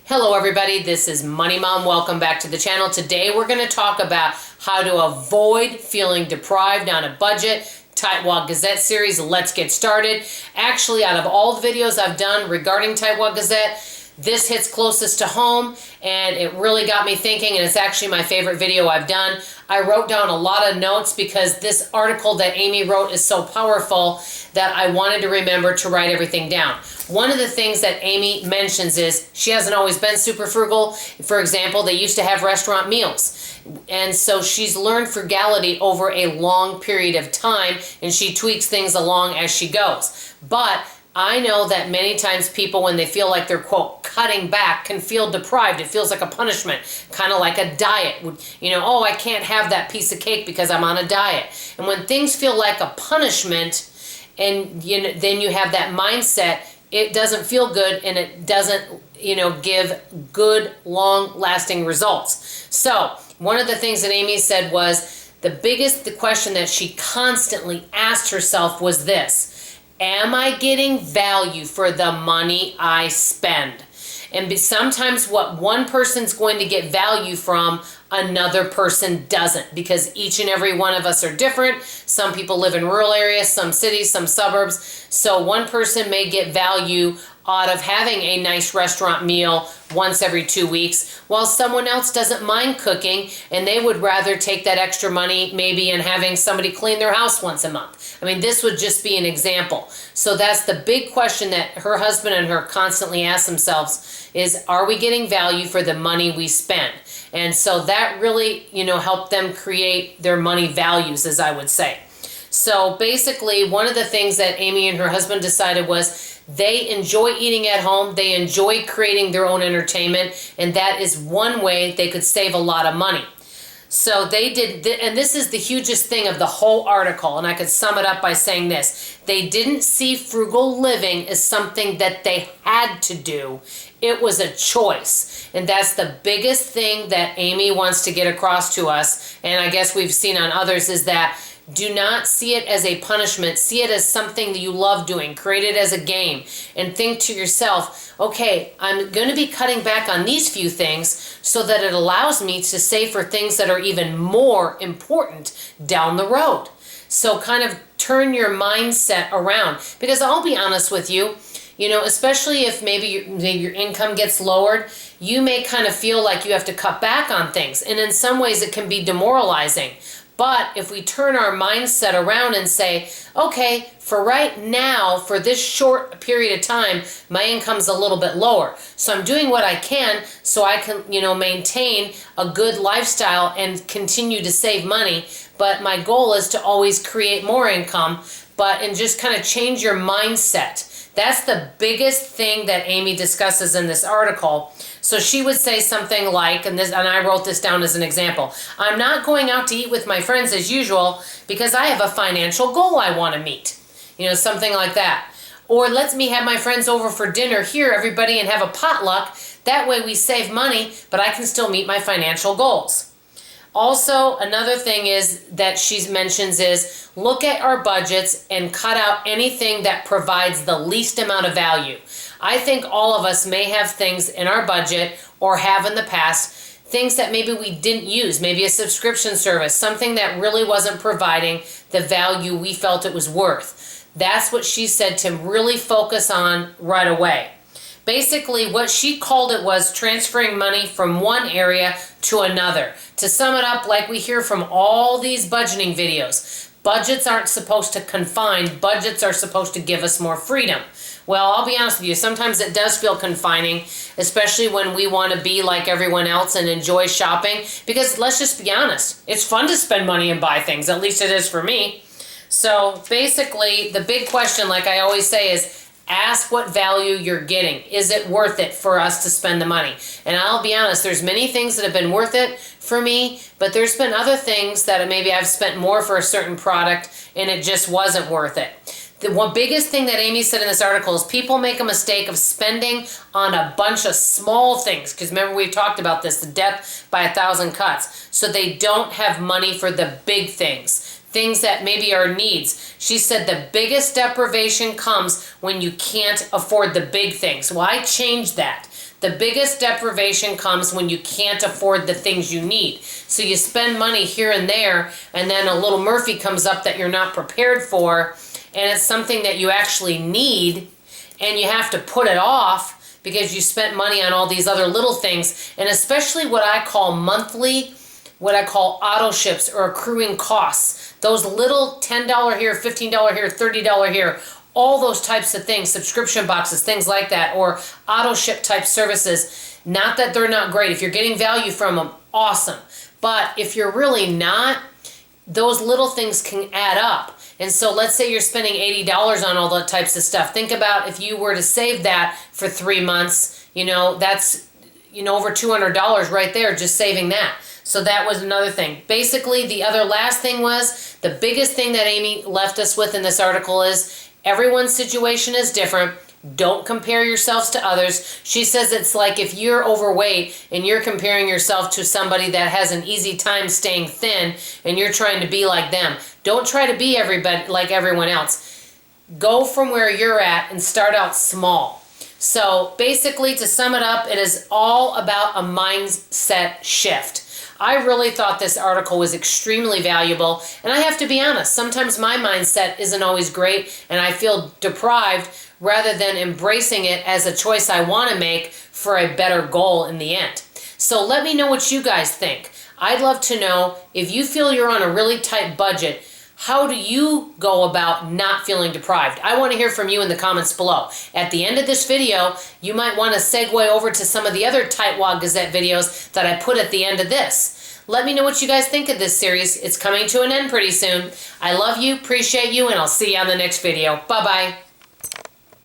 Hello everybody, this is Money Mom. Welcome back to the channel. Today we're going to talk about how to avoid feeling deprived on a budget. Tightwad Gazette series. Let's get started. Actually, out of all the videos I've done regarding Tightwad Gazette, this hits closest to home and it really got me thinking, and it's actually my favorite video I've done. I wrote down a lot of notes because this article that Amy wrote is so powerful that I wanted to remember to write everything down. One of the things that Amy mentions is she hasn't always been super frugal. For example, they used to have restaurant meals. And so she's learned frugality over a long period of time, and she tweaks things along as she goes. But I know that many times people, when they feel like they're, quote, cutting back, can feel deprived. It feels like a punishment, kind of like a diet. You know, oh, I can't have that piece of cake because I'm on a diet. And when things feel like a punishment, and then you have that mindset, it doesn't feel good and it doesn't, give good, long-lasting results. So one of the things that Amy said was the question that she constantly asked herself was this: am I getting value for the money I spend? And sometimes what one person's going to get value from, another person doesn't, because each and every one of us are different. Some people live in rural areas, some cities, some suburbs. So one person may get value out of having a nice restaurant meal once every 2 weeks, while someone else doesn't mind cooking and they would rather take that extra money maybe in having somebody clean their house once a month. I mean, this would just be an example. So that's the big question that her husband and her constantly ask themselves is, are we getting value for the money we spend? And so that really, helped them create their money values, as I would say. So basically, one of the things that Amy and her husband decided was they enjoy eating at home, they enjoy creating their own entertainment, and that is one way they could save a lot of money. So they did, and this is the hugest thing of the whole article, and I could sum it up by saying this: they didn't see frugal living as something that they had to do. It was a choice. And that's the biggest thing that Amy wants to get across to us, and I guess we've seen on others, is that do not see it as a punishment. See it as something that you love doing. Create it as a game. And think to yourself, okay, I'm going to be cutting back on these few things so that it allows me to save for things that are even more important down the road. So kind of turn your mindset around. Because I'll be honest with you, especially if maybe your income gets lowered, you may kind of feel like you have to cut back on things. And in some ways it can be demoralizing. But if we turn our mindset around and say, okay, for right now, for this short period of time, my income's a little bit lower. So I'm doing what I can so I can, maintain a good lifestyle and continue to save money. But my goal is to always create more income, and just kind of change your mindset. That's the biggest thing that Amy discusses in this article. So she would say something like, and I wrote this down as an example: I'm not going out to eat with my friends as usual because I have a financial goal I want to meet. Something like that. Or let me have my friends over for dinner here, everybody, and have a potluck. That way we save money, but I can still meet my financial goals. Also, another thing is that she mentions is look at our budgets and cut out anything that provides the least amount of value. I think all of us may have things in our budget, or have in the past, things that maybe we didn't use, maybe a subscription service, something that really wasn't providing the value we felt it was worth. That's what she said to really focus on right away. Basically, what she called it was transferring money from one area to another. To sum it up, like we hear from all these budgeting videos, budgets aren't supposed to confine, budgets are supposed to give us more freedom. Well, I'll be honest with you, sometimes it does feel confining, especially when we want to be like everyone else and enjoy shopping, because let's just be honest, it's fun to spend money and buy things, at least it is for me. So basically, the big question, like I always say, is ask what value you're getting. Is it worth it for us to spend the money? And I'll be honest, there's many things that have been worth it for me, but there's been other things that maybe I've spent more for a certain product and it just wasn't worth it. The one biggest thing that Amy said in this article is people make a mistake of spending on a bunch of small things, because remember we talked about this, the death by 1,000 cuts. So they don't have money for the big things that maybe are needs. She said the biggest deprivation comes when you can't afford the big things. Well, I changed that. The biggest deprivation comes when you can't afford the things you need. So you spend money here and there, and then a little Murphy comes up that you're not prepared for, and it's something that you actually need, and you have to put it off because you spent money on all these other little things, and especially what I call monthly, what I call auto ships or accruing costs. Those little $10 here, $15 here, $30 here, all those types of things, subscription boxes, things like that, or auto ship type services. Not that they're not great. If you're getting value from them, awesome. But if you're really not, those little things can add up. And so let's say you're spending $80 on all that types of stuff. Think about if you were to save that for 3 months, that's, over $200 right there, just saving that. So that was another thing. Basically, the other last thing was, the biggest thing that Amy left us with in this article is, everyone's situation is different. Don't compare yourselves to others. She says it's like if you're overweight and you're comparing yourself to somebody that has an easy time staying thin and you're trying to be like them. Don't try to be everybody like everyone else. Go from where you're at and start out small. So basically, to sum it up, it is all about a mindset shift. I really thought this article was extremely valuable, and I have to be honest, sometimes my mindset isn't always great and I feel deprived rather than embracing it as a choice I want to make for a better goal in the end. So let me know what you guys think. I'd love to know if you feel you're on a really tight budget, how do you go about not feeling deprived? I want to hear from you in the comments below. At the end of this video, you might want to segue over to some of the other Tightwad Gazette videos that I put at the end of this. Let me know what you guys think of this series. It's coming to an end pretty soon. I love you, appreciate you, and I'll see you on the next video. Bye-bye.